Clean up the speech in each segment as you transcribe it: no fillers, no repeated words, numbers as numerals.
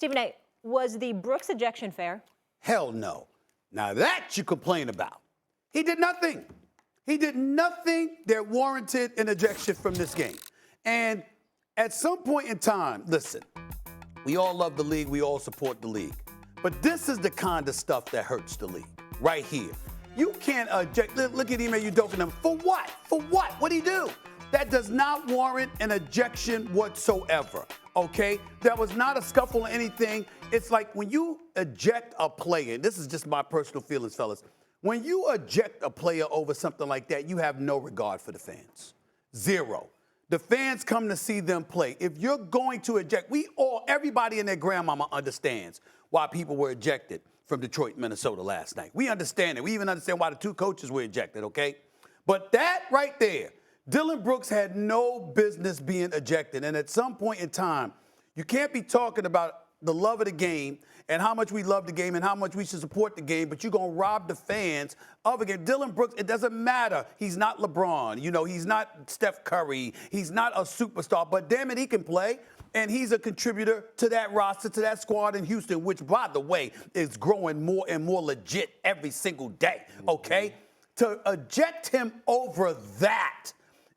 Stephen A., was the Brooks ejection fair? Hell no. Now that you complain about. He did nothing. He did nothing that warranted an ejection from this game. And at some point in time, listen, we all love the league. We all support the league. But this is the kind of stuff that hurts the league right here. You can't eject. Look at him, you doking him. For what? For what? What'd he do? That does not warrant an ejection whatsoever, okay? That was not a scuffle or anything. It's like when you eject a player, and this is just my personal feelings, fellas. When you eject a player over something like that, you have no regard for the fans. Zero. The fans come to see them play. If you're going to eject, everybody and their grandmama understands why people were ejected from Detroit, Minnesota last night. We understand it. We even understand why the two coaches were ejected, okay? But that right there, Dillon Brooks had no business being ejected. And at some point in time, you can't be talking about the love of the game and how much we love the game and how much we should support the game, but you're going to rob the fans of a game. Dillon Brooks, it doesn't matter. He's not LeBron. You know, he's not Steph Curry. He's not a superstar. But damn it, he can play. And he's a contributor to that roster, to that squad in Houston, which, by the way, is growing more and more legit every single day, okay? To eject him over that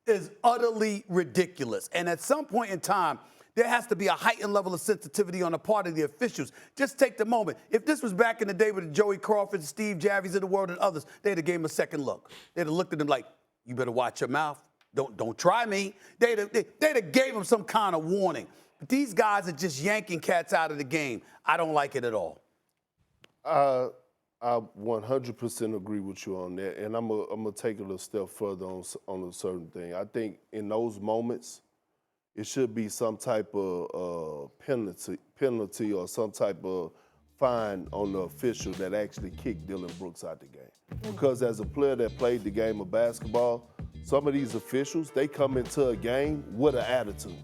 is utterly ridiculous. And at some point in time, there has to be a heightened level of sensitivity on the part of the officials. Just take the moment. If this was back in the day with the Joey Crawford, Steve Javies of the world and others, they'd have gave him a second look. They'd have looked at him like, you better watch your mouth. Don't try me. They'd have gave him some kind of warning. But these guys are just yanking cats out of the game. I don't like it at all. I 100% agree with you on that, and I'm gonna take it a step further on a certain thing. I think in those moments, it should be some type of penalty or some type of fine on the official that actually kicked Dillon Brooks out the game. Because as a player that played the game of basketball, some of these officials, they come into a game with an attitude,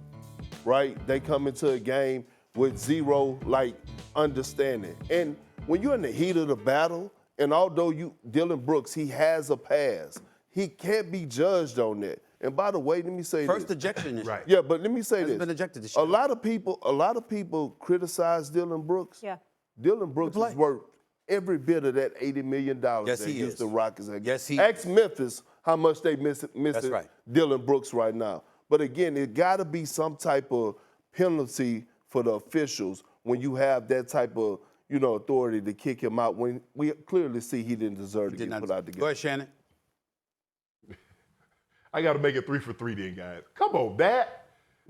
right? They come into a game with zero, understanding. And when you're in the heat of the battle, and although Dillon Brooks, he has a pass, he can't be judged on that. And by the way, let me say First this. ejection this year. Right. Yeah, but let me say this. Been ejected this year. A lot of people criticize Dillon Brooks. Yeah. Dillon Brooks is worth every bit of that $80 million Yes, that he Houston is. Rockets have. Yes, he Ask Memphis how much they miss right. Dillon Brooks right now. But again, it got to be some type of penalty for the officials when you have that type of authority to kick him out when we clearly see he didn't deserve to get put out the game. Go ahead, Shannon. I got to make it 3 for 3 then, guys. Come on, Bat.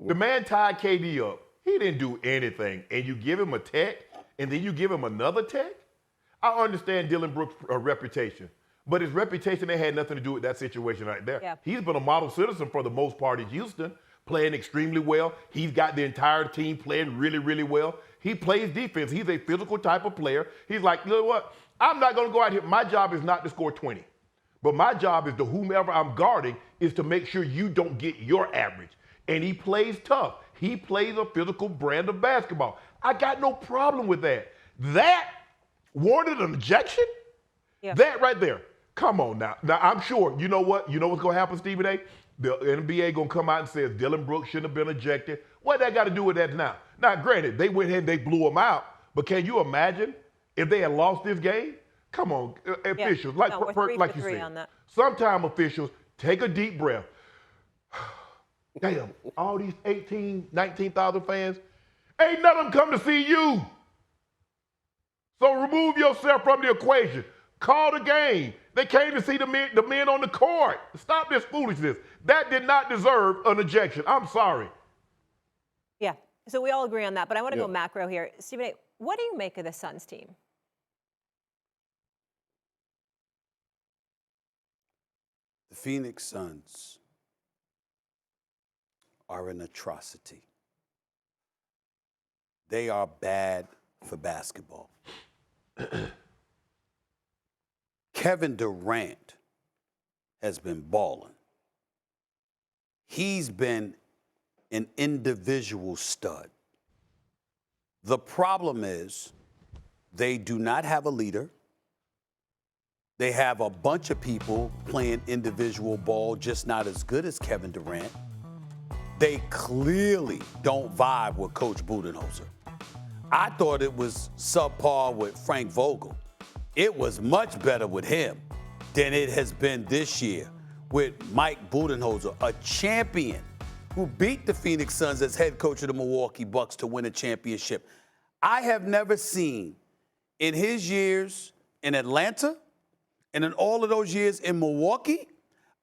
The man tied KD up. He didn't do anything. And you give him a tech, and then you give him another tech? I understand Dillon Brooks' reputation, but his reputation had nothing to do with that situation right there. Yeah. He's been a model citizen for the most part in Houston, playing extremely well. He's got the entire team playing really, really well. He plays defense. He's a physical type of player. He's like, you know what? I'm not going to go out here. My job is not to score 20. But my job is to whomever I'm guarding is to make sure you don't get your average. And he plays tough. He plays a physical brand of basketball. I got no problem with that. That warranted an ejection? Yeah. That right there. Come on now. Now, I'm sure, you know what? You know what's going to happen, Stephen A.? The NBA going to come out and say Dillon Brooks shouldn't have been ejected. What that got to do with that now? Now, granted, they went ahead and they blew him out. But can you imagine if they had lost this game? Come on, officials, like you said. Sometimes officials take a deep breath. Damn, all these 18, 19,000 fans, ain't none of them come to see you. So remove yourself from the equation. Call the game. They came to see the men on the court. Stop this foolishness. That did not deserve an ejection. I'm sorry. Yeah, so we all agree on that, but I want to go macro here. Stephen A., what do you make of the Suns team? The Phoenix Suns are an atrocity. They are bad for basketball. Kevin Durant has been balling. He's been an individual stud. The problem is they do not have a leader. They have a bunch of people playing individual ball, just not as good as Kevin Durant. They clearly don't vibe with Coach Budenholzer. I thought it was subpar with Frank Vogel. It was much better with him than it has been this year with Mike Budenholzer, a champion who beat the Phoenix Suns as head coach of the Milwaukee Bucks to win a championship. I have never seen in his years in Atlanta and in all of those years in Milwaukee,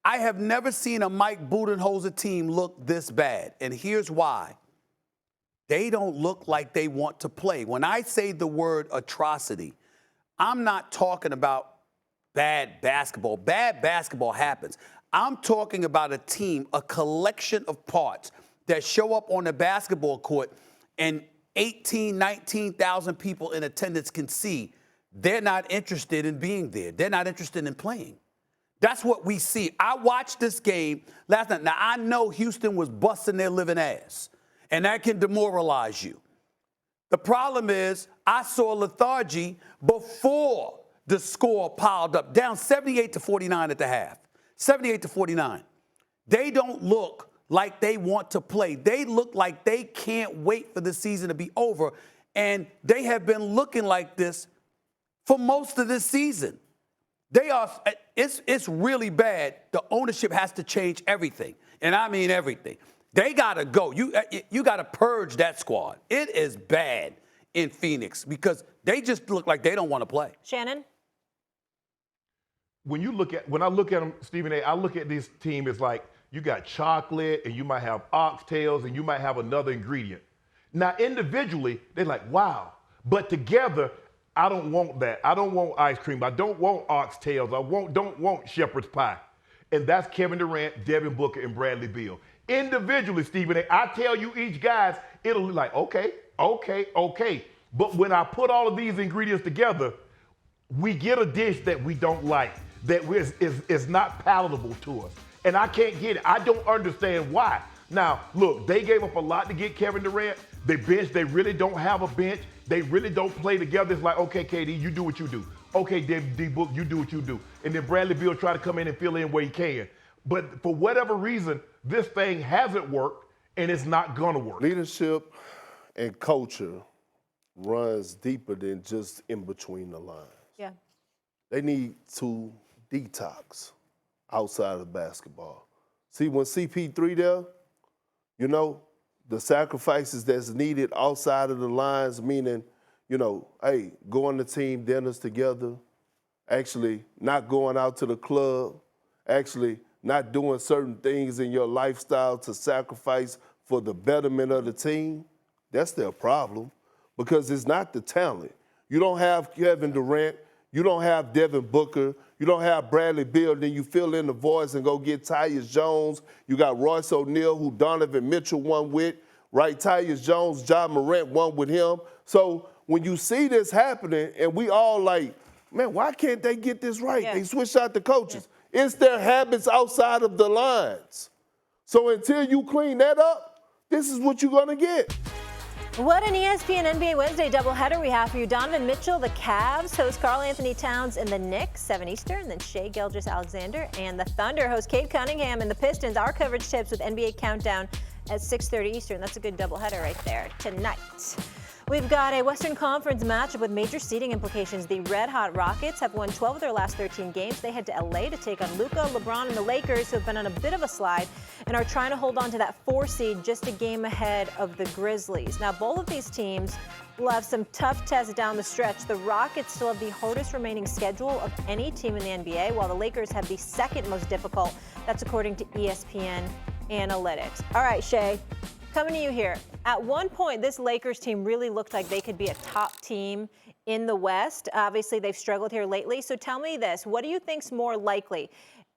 I have never seen a Mike Budenholzer team look this bad. And here's why. They don't look like they want to play. When I say the word atrocity, I'm not talking about bad basketball. Bad basketball happens. I'm talking about a team, a collection of parts that show up on the basketball court and 18, 19,000 people in attendance can see they're not interested in being there. They're not interested in playing. That's what we see. I watched this game last night. Now, I know Houston was busting their living ass, and that can demoralize you. The problem is I saw lethargy before the score piled up, down 78-49 at the half. 78-49. They don't look like they want to play. They look like they can't wait for the season to be over, and they have been looking like this for most of this season. It's really bad. The ownership has to change everything, and I mean everything. They got to go. You got to purge that squad. It is bad in Phoenix because they just look like they don't want to play. Shannon? When I look at them, Stephen A., I look at this team as like you got chocolate and you might have oxtails and you might have another ingredient. Now, individually, they're like, wow. But together, I don't want that. I don't want ice cream. I don't want oxtails. Don't want shepherd's pie. And that's Kevin Durant, Devin Booker, and Bradley Beal. Individually, Stephen A., I tell you each guys, it'll be like, okay. But when I put all of these ingredients together, we get a dish that we don't like, that is not palatable to us. And I can't get it. I don't understand why. Now, look, they gave up a lot to get Kevin Durant. They really don't have a bench. They really don't play together. It's like, okay, KD, you do what you do. Okay, D Book, you do what you do. And then Bradley Beal try to come in and fill in where he can. But for whatever reason, this thing hasn't worked, and it's not going to work. Leadership and culture runs deeper than just in between the lines. Yeah. They need to detox outside of basketball. See, when CP3 there, you know, the sacrifices that's needed outside of the lines, meaning, you know, hey, going to team dinners together, actually not going out to the club, actually not doing certain things in your lifestyle to sacrifice for the betterment of the team, that's their problem because it's not the talent. You don't have Kevin Durant, you don't have Devin Booker, you don't have Bradley Beal, then you fill in the voids and go get Tyus Jones. You got Royce O'Neal, who Donovan Mitchell won with, right? Tyus Jones, Ja Morant won with him. So when you see this happening and we all like, man, why can't they get this right? Yeah. They switch out the coaches. Yeah. It's their habits outside of the lines. So until you clean that up, this is what you're going to get. What an ESPN NBA Wednesday doubleheader we have for you. Donovan Mitchell, the Cavs, host Karl Anthony Towns and the Knicks, 7 Eastern. Then Shai Gilgeous-Alexander and the Thunder host Cade Cunningham and the Pistons. Our coverage tips with NBA Countdown at 6:30 Eastern. That's a good doubleheader right there tonight. We've got a Western Conference matchup with major seeding implications. The Red Hot Rockets have won 12 of their last 13 games. They head to LA to take on Luka, LeBron, and the Lakers, who have been on a bit of a slide and are trying to hold on to that 4 seed just a game ahead of the Grizzlies. Now, both of these teams will have some tough tests down the stretch. The Rockets still have the hardest remaining schedule of any team in the NBA, while the Lakers have the second most difficult. That's according to ESPN Analytics. All right, Shai. Coming to you here. At one point, this Lakers team really looked like they could be a top team in the West. Obviously, they've struggled here lately. So tell me this, what do you think's more likely?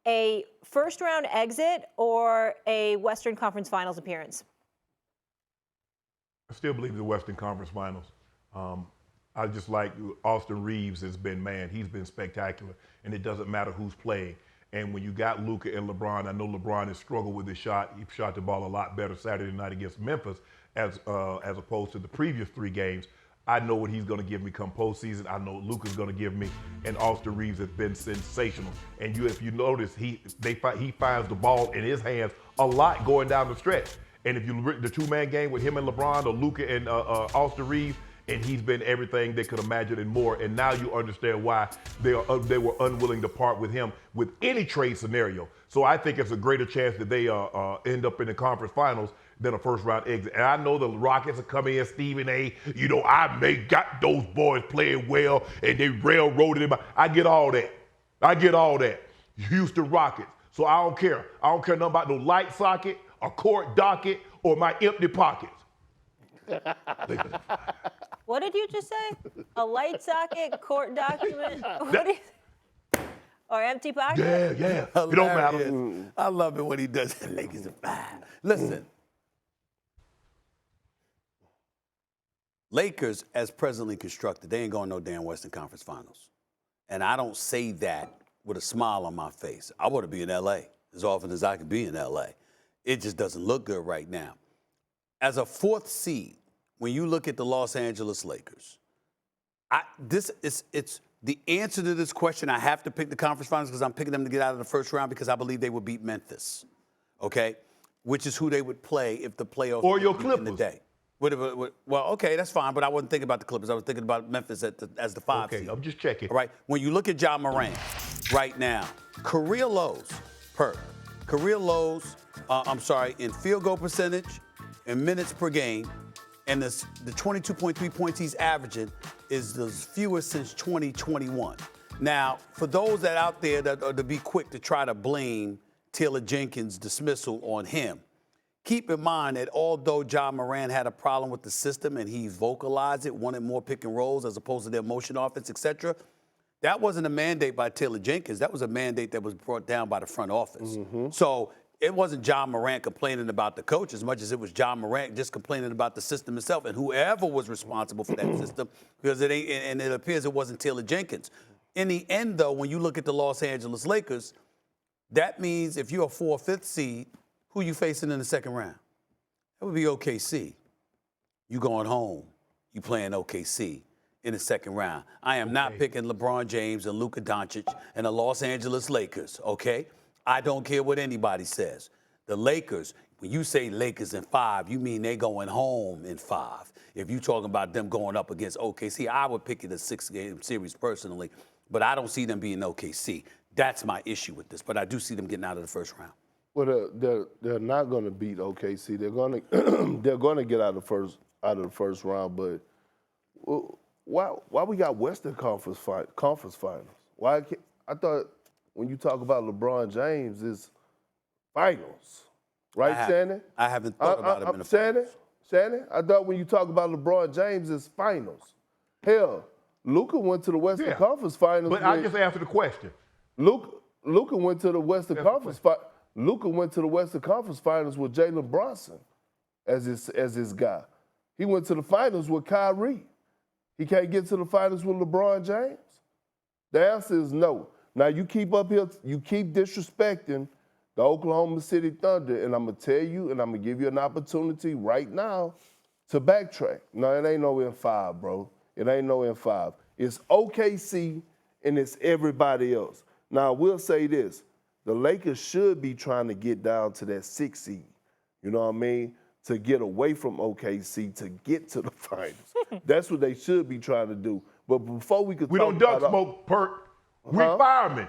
A first-round exit or a Western Conference Finals appearance? I still believe the Western Conference Finals. I just like Austin Reeves has been, man, he's been spectacular. And it doesn't matter who's playing. And when you got Luka and LeBron, I know LeBron has struggled with his shot. He shot the ball a lot better Saturday night against Memphis as opposed to the previous 3 games. I know what he's going to give me come postseason. I know Luka's going to give me. And Austin Reeves has been sensational. And if you notice, he finds the ball in his hands a lot going down the stretch. And if you look at the 2-man game with him and LeBron or Luka and Austin Reeves, and he's been everything they could imagine and more. And now you understand why they were unwilling to part with him with any trade scenario. So I think it's a greater chance that they end up in the conference finals than a first-round exit. And I know the Rockets are coming in, Stephen A. You know, got those boys playing well, and they railroaded him. I get all that. Houston Rockets. So I don't care. I don't care nothing about no light socket, a court docket, or my empty pockets. What did you just say? A light socket, court document? What do you, or empty pocket? Yeah. It don't matter. I love it when he does that. Lakers are fine. Listen. Lakers, as presently constructed, they ain't going no damn Western Conference Finals. And I don't say that with a smile on my face. I want to be in L.A. as often as I can be in L.A. It just doesn't look good right now. As a fourth seed, when you look at the Los Angeles Lakers, it's the answer to this question. I have to pick the conference finals because I'm picking them to get out of the first round because I believe they would beat Memphis, okay? Which is who they would play if the playoffs or your in Clippers. the day. Well, okay, that's fine, but I wasn't thinking about the Clippers. I was thinking about Memphis as the 5 seed. Okay, I'm just checking. All right, when you look at Ja Morant right now, career lows, Perk, career lows, in field goal percentage and minutes per game, and the 22.3 points he's averaging is the fewest since 2021. Now, for those that out there that are to be quick to try to blame Taylor Jenkins' dismissal on him, keep in mind that although Ja Morant had a problem with the system and he vocalized it, wanted more pick and rolls as opposed to their motion offense, etc., that wasn't a mandate by Taylor Jenkins. That was a mandate that was brought down by the front office. So it wasn't Ja Morant complaining about the coach as much as it was Ja Morant just complaining about the system itself and whoever was responsible for that system, because it appears it wasn't Taylor Jenkins. In the end, though, when you look at the Los Angeles Lakers, that means if you're a 4th or 5th seed, who you facing in the second round? That would be OKC. You going home. You playing OKC in the second round. I am not picking LeBron James and Luka Doncic and the Los Angeles Lakers, okay? I don't care what anybody says. The Lakers, when you say Lakers in 5, you mean they going home in 5. If you're talking about them going up against OKC, I would pick it a 6-game series personally, but I don't see them being OKC. That's my issue with this, but I do see them getting out of the first round. Well, they're not going to beat OKC. They're going to they're going to get out of the first round. But why we got Western Conference Finals? Why I thought when you talk about LeBron James, it's finals, right, Shannon? I haven't thought about him in the finals. Shannon, I thought when you talk about LeBron James, it's finals. Hell, Luka went to the Western Conference Finals. But I just answered the question. Luka went to the Western Conference. Luka went to the Western Conference Finals with Jalen Brunson as his guy. He went to the finals with Kyrie. He can't get to the finals with LeBron James? The answer is no. Now you keep up here, you keep disrespecting the Oklahoma City Thunder, and I'm gonna tell you, and I'm gonna give you an opportunity right now to backtrack. No, it ain't no M5, bro. It ain't no M5. It's OKC and it's everybody else. Now I will say this. The Lakers should be trying to get down to that 6th seed, you know what I mean, to get away from OKC to get to the finals. That's what they should be trying to do. But before we could we talk don't duck about smoke, Perk. We firemen.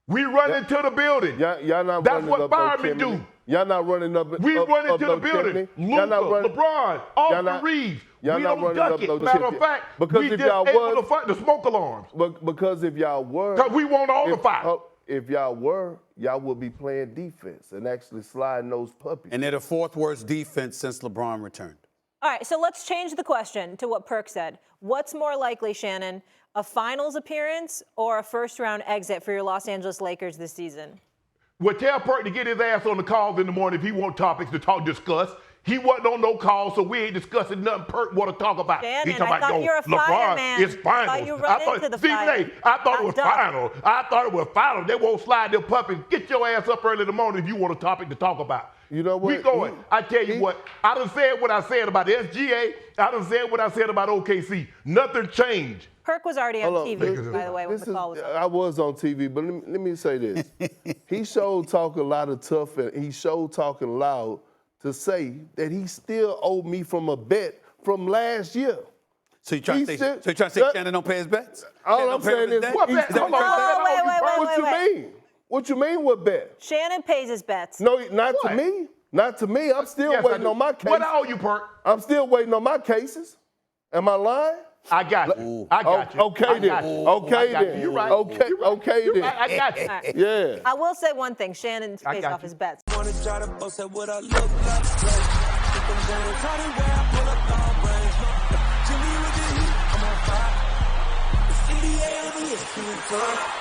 We run into the building. Y'all not That's running what up firemen no do. Y'all not running up. We up, run up into no the building. chimney. Luka, LeBron, Austin Reeves. We don't duck it. Matter of fact, because we if just y'all able was, to fight the smoke alarms. Because if y'all were, because we want all the fire. If y'all were, y'all would be playing defense and actually sliding those puppies. And they're the 4th worst defense since LeBron returned. All right, so let's change the question to what Perk said. What's more likely, Shannon, a finals appearance or a first-round exit for your Los Angeles Lakers this season? Well, tell Perk to get his ass on the calls in the morning if he want topics to discuss. He wasn't on no call, so we ain't discussing nothing Perk want to talk about. Shannon, he talking I thought you were a LeBron is finals. I thought you run into the fire. I thought it was final. I thought it was final. They won't slide their puppies. Get your ass up early in the morning if you want a topic to talk about. You know what? We going. I tell you what, I done said what I said about the SGA. I done said what I said about OKC. Nothing changed. Perk was already on TV, by the way, when the call was up. I was on TV, but let me say this. He showed talking a lot of tough, and he showed talking loud to say that he still owed me from a bet from last year. So you trying to say Shannon don't pay his bets? All I'm saying is, What bet? Hold on, wait. What you mean? What bet? Shannon pays his bets. No, not to me. Not to me. I'm still Yes, waiting on my case. What I owe you, Perk? I'm still waiting on my cases. Am I lying? I got you. I got you. Okay I then. got you. Okay I got you. then. You're right. Okay. You're right. Okay You're then. right. I got you. Right. Yeah. I will say one thing. Shannon pays got off you. his bets. Wanna try to bust at what I look like. Keep them down, try to wear, I pull up long range. Jimmy with the heat, I'm on fire. It's NBA over here,